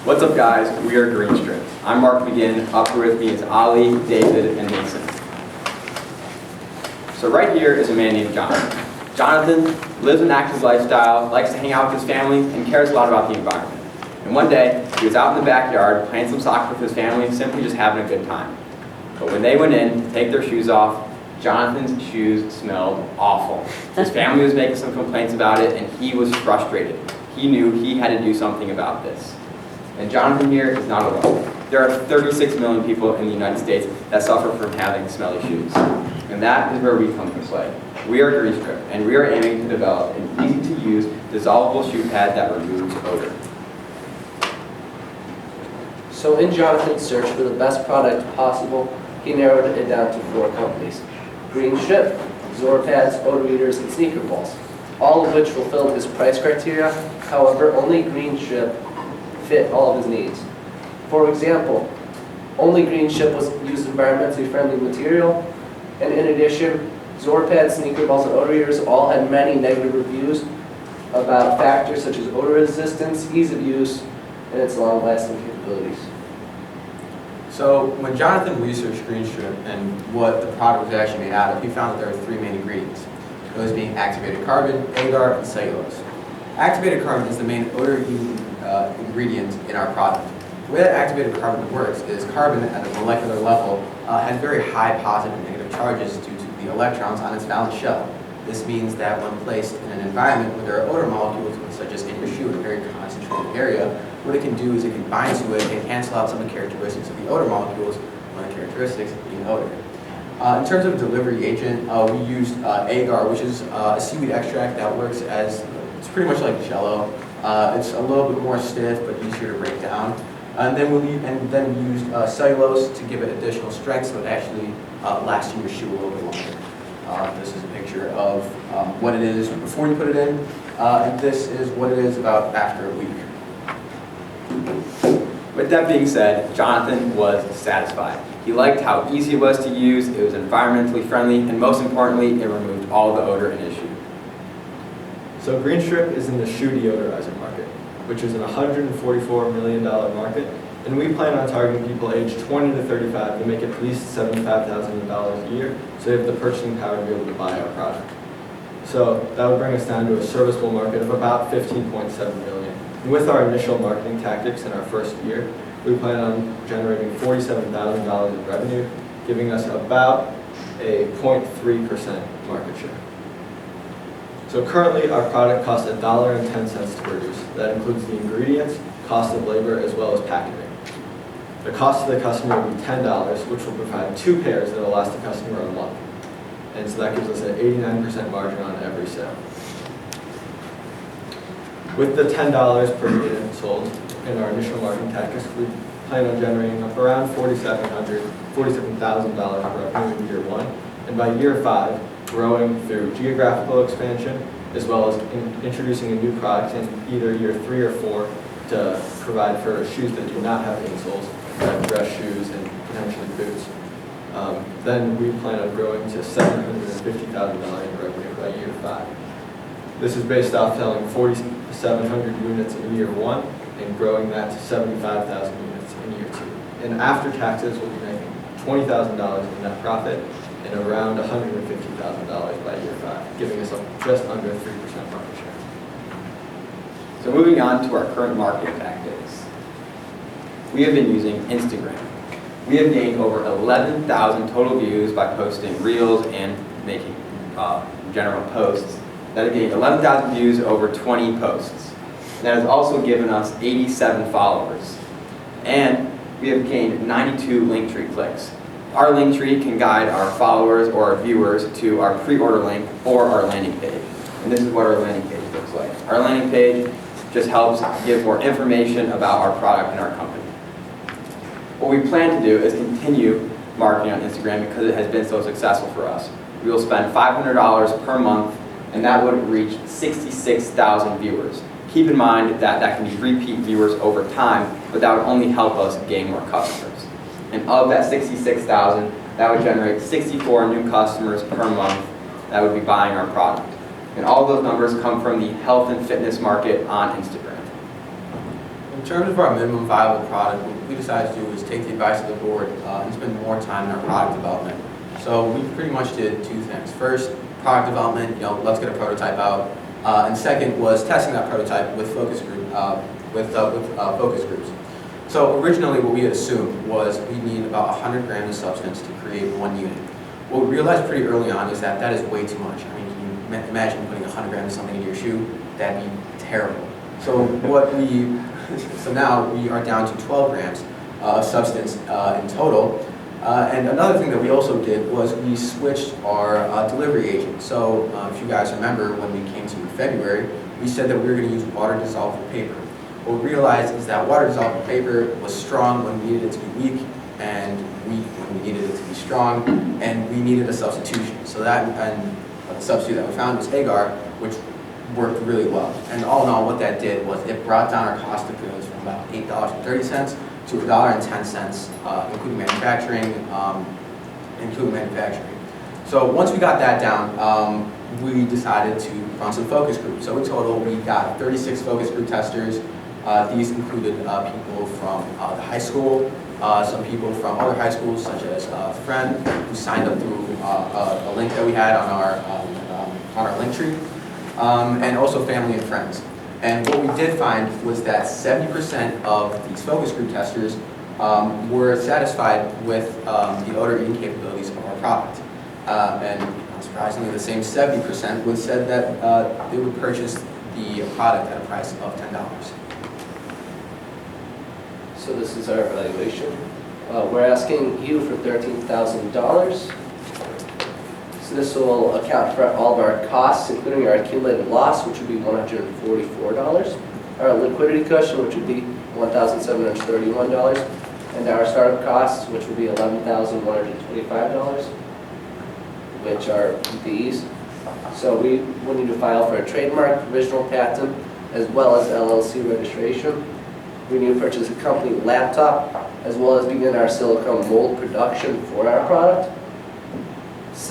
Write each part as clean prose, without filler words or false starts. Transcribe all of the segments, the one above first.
What's up, guys? We are Green Strip. I'm Mark McGinn. Up here with me is Ali, David, and Mason. So right here is a man named Jonathan. Jonathan lives an active lifestyle, likes to hang out with his family, and cares a lot about the environment. And one day, he was out in the backyard playing some soccer with his family, simply just having a good time. But when they went in to take their shoes off, Jonathan's shoes smelled awful. His family was making some complaints about it, and he was frustrated. He knew he had to do something about this. And Jonathan here is not alone. There are 36 million people in the United States that suffer from having smelly shoes. And that is where we come to play. We are Green Strip, and we are aiming to develop an easy-to-use, dissolvable shoe pad that removes odor. So in Jonathan's search for the best product possible, he narrowed it down to 4 companies: Green Strip, Zorpads, Odor Eaters, and Sneaker Balls, all of which fulfilled his price criteria. However, only Green Strip fit all of his needs. For example, only Green Strip used environmentally friendly material, and in addition, Zorpads, Sneaker Balls, and Odor Eaters all had many negative reviews about factors such as odor resistance, ease of use, and its long-lasting capabilities. So when Jonathan researched Green Strip and what the product was actually made out of, he found that there were 3 main ingredients. Those being activated carbon, agar, and cellulose. Activated carbon is the main odor-eating ingredient in our product. The way that activated carbon works is carbon at a molecular level has very high positive and negative charges due to the electrons on its valence shell. This means that when placed in an environment where there are odor molecules, such as in your shoe in a very concentrated area, what it can do is it can bind to it and cancel out some of the characteristics of the odor molecules, one of the characteristics being odor. In terms of delivery agent, we used agar, which is a seaweed extract that works as, it's pretty much like Jell-O. It's a little bit more stiff but easier to break down. And then we used cellulose to give it additional strength so it actually lasts in your shoe a little bit longer. This is a picture of what it is before you put it in, and this is what it is about after a week. With that being said, Jonathan was satisfied. He liked how easy it was to use, it was environmentally friendly, and most importantly, it removed all the odor and issue. So Green Strip is in the shoe deodorizer market, which is an $144 million market, and we plan on targeting people aged 20 to 35 to make at least $75,000 a year, so they have the purchasing power to be able to buy our product. So that would bring us down to a serviceable market of about 15.7 million. And with our initial marketing tactics in our first year, we plan on generating $47,000 in revenue, giving us about a 0.3% market share. So currently, our product costs $1.10 to produce. That includes the ingredients, cost of labor, as well as packaging. The cost to the customer will be $10, which will provide 2 pairs that will last the customer a month. And so that gives us an 89% margin on every sale. With the $10 per unit sold in our initial marketing tactics, we plan on generating up around $47,000 of revenue in year 1. And by year 5, growing through geographical expansion, as well as introducing a new product in either year 3 or 4 to provide for shoes that do not have insoles, like dress shoes and potentially boots. Then we plan on growing to $750,000 in revenue by year 5. This is based off selling 4,700 units in year 1 and growing that to 75,000 units in year 2. And after taxes, we'll be making $20,000 in net profit and around $150,000 by year 5, giving us just under 3% market share. So moving on to our current marketing tactics. We have been using Instagram. We have gained over 11,000 total views by posting reels and making general posts. That have gained 11,000 views over 20 posts. That has also given us 87 followers. And we have gained 92 Linktree clicks. Our Linktree can guide our followers or our viewers to our pre-order link or our landing page. And this is what our landing page looks like. Our landing page just helps give more information about our product and our company. What we plan to do is continue marketing on Instagram because it has been so successful for us. We will spend $500 per month, and that would reach 66,000 viewers. Keep in mind that that can be repeat viewers over time, but that would only help us gain more customers. And of that 66,000, that would generate 64 new customers per month that would be buying our product. And all those numbers come from the health and fitness market on Instagram. In terms of our minimum viable product, what we decided to do was take the advice of the board and spend more time in our product development. So we pretty much did two things. First, product development, let's get a prototype out. And second was testing that prototype with focus groups. So originally what we had assumed was we need about 100 grams of substance to create one unit. What we realized pretty early on is that that is way too much. I mean, can you imagine putting 100 grams of something in your shoe? That'd be terrible. So now we are down to 12 grams of substance in total. And another thing that we also did was we switched our delivery agent. So if you guys remember when we came to you in February, we said that we were going to use water dissolvable paper. What we realized is that water dissolvable paper was strong when we needed it to be weak, and weak when we needed it to be strong, and we needed a substitution. So the substitute that we found was Agar, which worked really well. And all in all, what that did was it brought down our cost of goods from about $8.30 to $1.10, including manufacturing. So once we got that down, we decided to run some focus groups. So in total, we got 36 focus group testers. These included people from the high school, some people from other high schools, such as a friend who signed up through a link that we had on our link tree, and also family and friends. And what we did find was that 70% of these focus group testers were satisfied with the odor eating capabilities of our product. And unsurprisingly, the same 70% would said that they would purchase the product at a price of $10. So this is our evaluation. We're asking you for $13,000. So this will account for all of our costs, including our accumulated loss, which would be $144. Our liquidity cushion, which would be $1,731. And our startup costs, which would be $11,125, which are these. So we would need to file for a trademark, provisional patent, as well as LLC registration. We need to purchase a company laptop, as well as begin our silicone mold production for our product.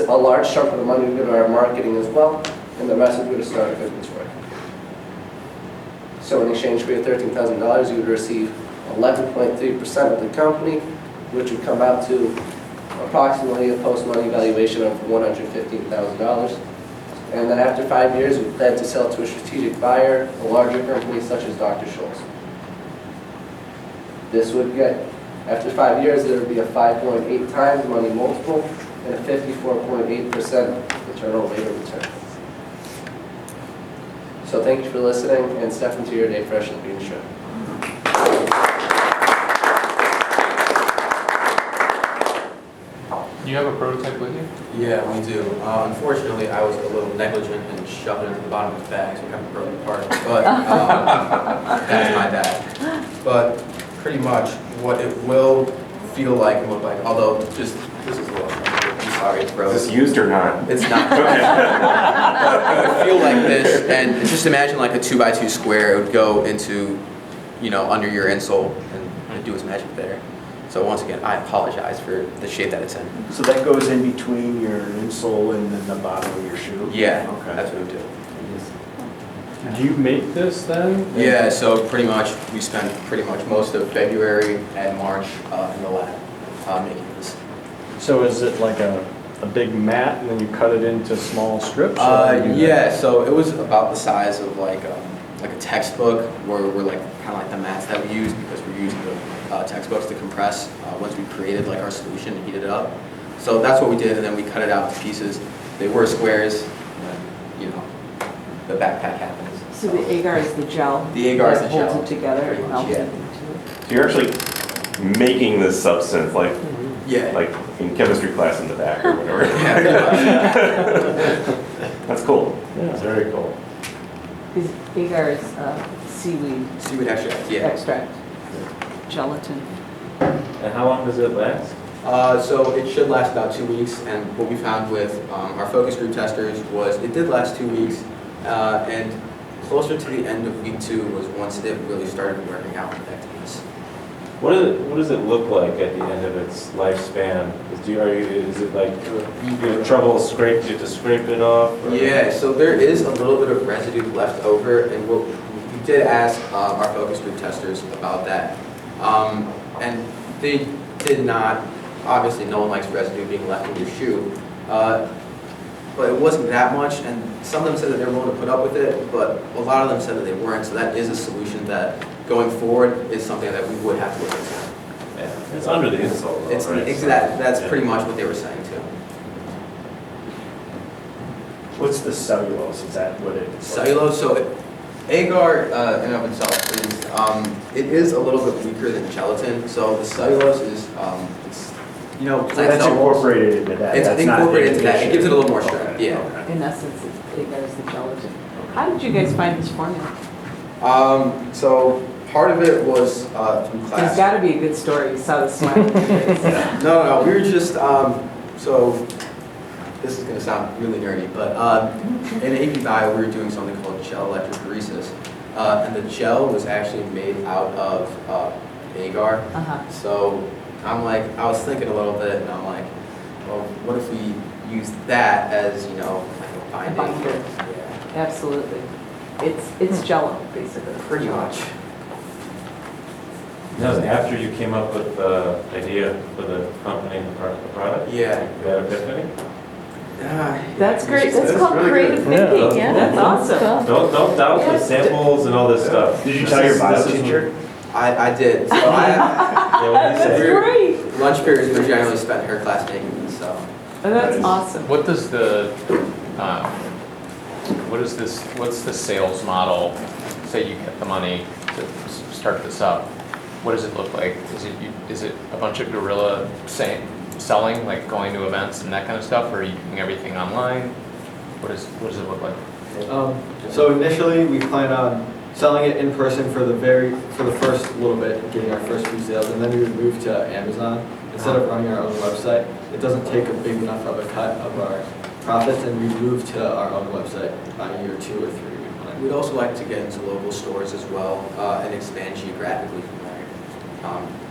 A large chunk of the money would go to our marketing as well, and the rest would go to startup inventory. So in exchange for your $13,000, you would receive 11.3% of the company, which would come out to approximately a post-money valuation of $115,000. And then after 5 years, we plan to sell to a strategic buyer, a larger company such as Dr. Scholl's. This would get, after 5 years, there would be a 5.8 times money multiple and a 54.8% internal rate of return. So thank you for listening, and step into your day fresh and green strip. Do you have a prototype with you? Yeah, we do. Unfortunately, I was a little negligent and shoved it into the bottom of the bag, so we kind of broke it apart. But that's my bad. But pretty much what it will feel like and look like, although this is a little, I'm sorry, it's broken. Is this used or not? It's not. But it would feel like this, and just imagine like a 2x2 square. It would go into, under your insole and do its magic there. So once again, I apologize for the shape that it's in. So that goes in between your insole and then the bottom of your shoe? Yeah, Okay. that's what we do. Do you make this then? Yeah, so pretty much we spent pretty much most of February and March in the lab making this. So is it like a big mat and then you cut it into small strips? Or how do you do Yeah, that? so it was about the size of like a textbook, where we're like kind of like the mats that we use, because we're using the textbooks to compress once we created like our solution and heated it up. So that's what we did, and then we cut it out to pieces. They were squares, and then, the backpack happens. So the agar is the gel? The agar is the that gel, holds it together pretty and much, melts yeah. it into it? So you're actually making this substance Yeah. like in chemistry class in the back or whatever. Yeah. That's cool. Yeah. Very cool. Is agar is seaweed Seaweed extract, yeah. extract, gelatin. And how long does it last? So it should last about 2 weeks, and what we found with our focus group testers was it did last 2 weeks, and closer to the end of week 2 was once it really started wearing out with activities. What does it look like at the end of its lifespan? Is it like you have trouble scrape? Do you have to scrape it off? Or? Yeah, so there is a little bit of residue left over, and what we did ask our focus group testers about that. And they did not, obviously no one likes residue being left in your shoe. But it wasn't that much, and some of them said that they were willing to put up with it, but a lot of them said that they weren't, so that is a solution that going forward is something that we would have to look into. Yeah, it's under the insole, though, It's, right? that's Yeah. pretty much what they were saying too. What's the cellulose? Is that what it? Cellulose, so agar in and of itself it is a little bit weaker than gelatin, so the cellulose is, it's, you know, So plant that's cellulose. incorporated into that? It's That's not incorporated into that, it addition? gives it a little more strength, Okay, yeah. okay. In essence, agar is the gelatin. How did you guys find this formula? So part of it was through There's class. got to be a good story. You saw the smile on your face. No, we were just, so this is gonna sound really nerdy, but in AP Bio, we were doing something called gel electrophoresis. And the gel was actually made out of agar. Uh-huh. So I was thinking a little bit, and I'm like, well, what if we use that as, you know, like a A binding? binder. Yeah, Absolutely. It's Jello, basically. pretty much. That was after you came up with the idea for the company and the product? Yeah. You had epiphany? That's great. That's That's called really creative good. thinking. Yeah, That's awesome. Don't doubt the samples and all this stuff. Did you tell your bio This is- teacher? I did. So Yeah, what did he That's say? great. lunch periods were generally spent in her class making these, so. That's awesome. What does what's the sales model? Say you get the money to start this up. What does it look like? Is it a bunch of guerrilla selling, like going to events and that kind of stuff, or are you doing everything online? What does it look like? So initially, we plan on selling it in person for the first little bit, getting our first few sales, and then we would move to Amazon. Instead of running our own website, it doesn't take a big enough of a cut of our profits, and we move to our own website by year 2 or 3. we plan. We'd also like to get into local stores as well and expand geographically from there.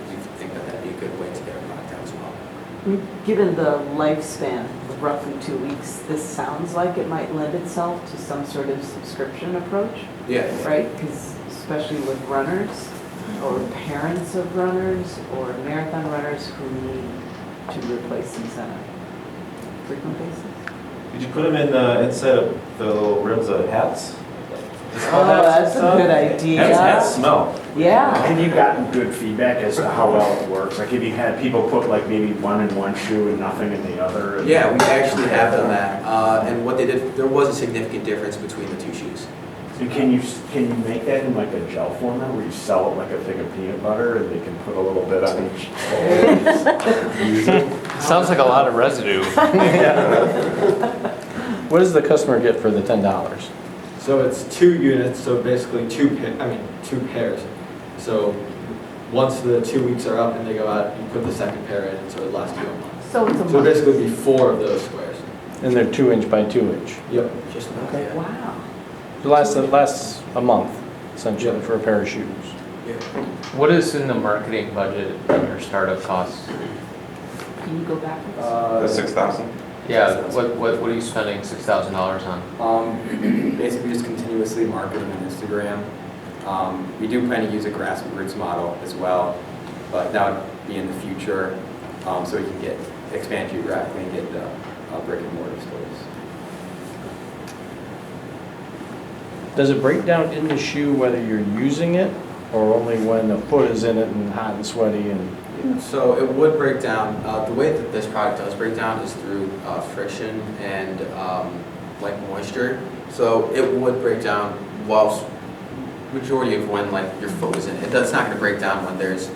We think that that'd be a good way to get our product out as well. Given the lifespan of roughly 2 weeks, this sounds like it might lend itself to some sort of subscription approach, Yeah. right? Because especially with runners or parents of runners or marathon runners who need to replace these on a frequent basis. Did you put them in inside of the little ribs of hats? Oh, that's a good idea. Hats smell. Yeah. Have you gotten good feedback as to how well it works? Like, have you had people put like maybe one in one shoe and nothing in the other? Yeah, we actually have done that. And what they did, there was a significant difference between the two shoes. And can you make that in like a gel format where you sell it like a thing of peanut butter and they can put a little bit on each? Use it? Sounds like a lot of residue. What does the customer get for the $10? So it's 2 units, so basically 2 pairs. So once the 2 weeks are up and they go out, you put the second pair in, and so it lasts you a month. So it's a So month. basically it'd be 4 of those squares. And they're 2" by 2". Yep. Just enough, Okay. yeah. Wow. It lasts a month, essentially, for a pair of shoes. Yeah. What is in the marketing budget and your startup costs? Can you go backwards? The 6,000? Yeah, what are you spending $6,000 on? Basically just continuously marketing on Instagram. We do plan to use a grassroots model as well, but that would be in the future, so we can expand geographically and get the brick and mortar stores. Does it break down in the shoe whether you're using it or only when the foot is in it and hot and sweaty and? So it would break down, the way that this product does break down is through friction and like moisture. So it would break down whilst majority of when like your foot is in it. It's not going to break down when there's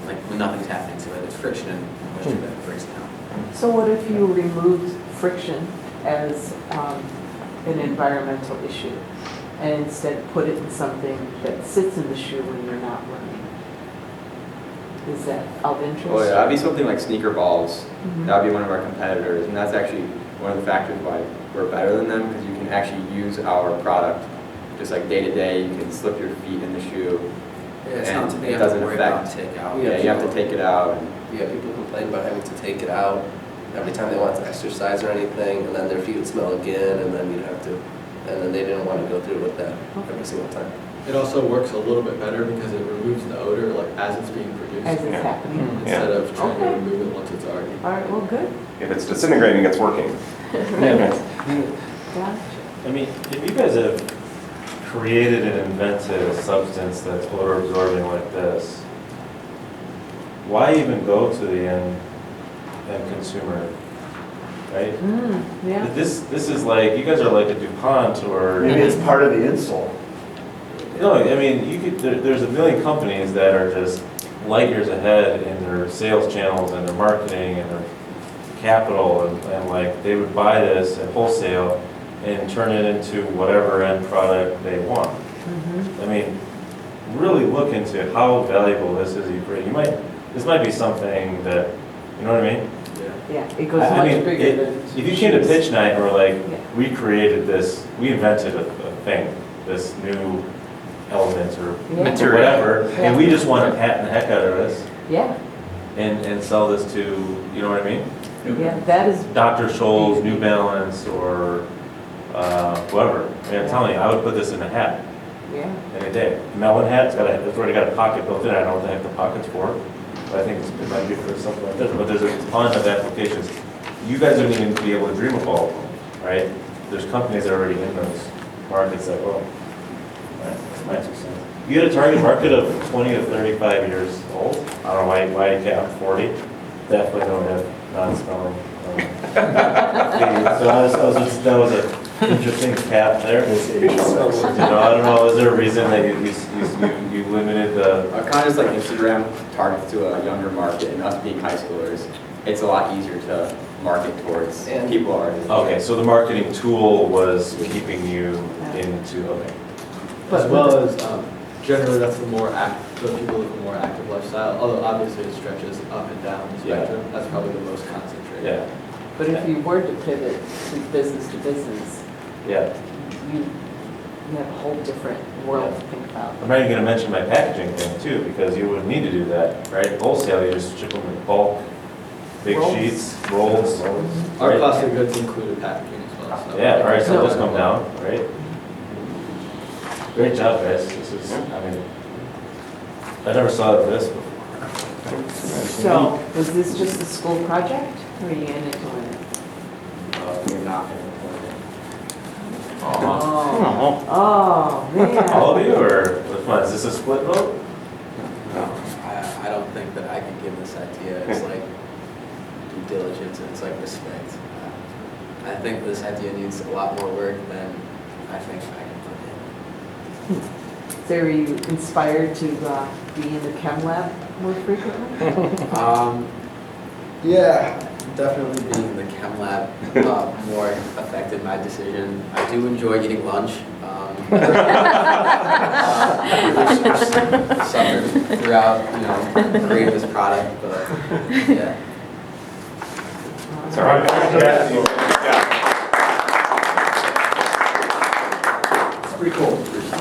like when nothing's happening to it. It's friction and moisture that breaks it down. So what if you removed friction as an environmental issue and instead put it in something that sits in the shoe when you're not running? Is that of interest? Oh yeah, that'd be something like sneaker balls. Mhm. That would be one of our competitors, and that's actually one of the factors why we're better than them, because you can actually use our product just like day to day. You can slip your feet in the shoe. Yeah, it's And not something it you have to doesn't worry about affect- and take out. Yeah, you have to take it out. And Yeah, people complain about having to take it out every time they want to exercise or anything, and then their feet would smell again, and then you'd have to, and then they didn't want to go through with that every single time. It also works a little bit better because it removes the odor like as it's being produced. As it's Yeah. happening. Instead of trying to Okay. remove it once it's already. All right, well, good. If it's disintegrating, it's working. Gotcha. I mean, if you guys have created and invented a substance that's odor absorbing like this, why even go to the end consumer, right? Yeah. This is like, you guys are like a DuPont or. Maybe it's part of the insole. No, I mean, you could, there's a million companies that are just light years ahead in their sales channels and their marketing and their capital, and like, they would buy this at wholesale and turn it into whatever end product they want. I mean, really look into how valuable this is you create. This might be something that, you know what I mean? Yeah, it goes I much mean, bigger than. If you came to pitch night and were like, Yeah. we created this, we invented a thing, this new element or Yeah. Material. whatever, and we just want to patent the heck out of this Yeah, and sell this to, you know what I mean? yeah, that is, Dr. Scholl's, New Balance, or whoever. I mean, I'm telling you, I would put this in a hat yeah. any day. Melon hat, it's already got a pocket built in, I don't know what the heck the pocket's for, but I think it might be for something like this, but there's a ton of applications. You guys don't even be able to dream of all of them, right? There's companies that are already in those markets that will. Right, that's my 2 cents. You get a target market of 20 to 35 years old. I don't know why you can't, I'm 40. Definitely don't have non-smelling. That was an interesting cap there. You know, I don't know, is there a reason that you limited the, Kind of just like Instagram targets to a younger market, and us being high schoolers, it's a lot easier to market towards And- people already. okay, so the marketing tool was keeping you into, okay. As well as, generally that's the people with a more active lifestyle, although obviously it stretches up and down the Yeah. spectrum. That's probably the most concentrated. Yeah, But if you were to pivot to business, yeah. you have a whole different world to think about. I'm not even gonna mention my packaging thing too, because you would need to do that, right? Wholesale, you just ship them in bulk, big Rolls. sheets, rolls. Our right? cost of goods included packaging as well, so. Yeah, all right, so No. just come down, right? Great job, guys. This is, I mean, I never saw this before. So, was this just a school project, or are you in it to win it? You're not going to Oh, oh, man. All of you, or which one? Is this a split vote? No, I don't think that I can give this idea. It's like due diligence and it's like respect. I think this idea needs a lot more work than I think I can put in. So are you inspired to be in the chem lab more frequently? Yeah, definitely being in the chem lab more affected my decision. I do enjoy eating lunch. Suffered throughout, creating this product, but yeah. It's all right. Yeah.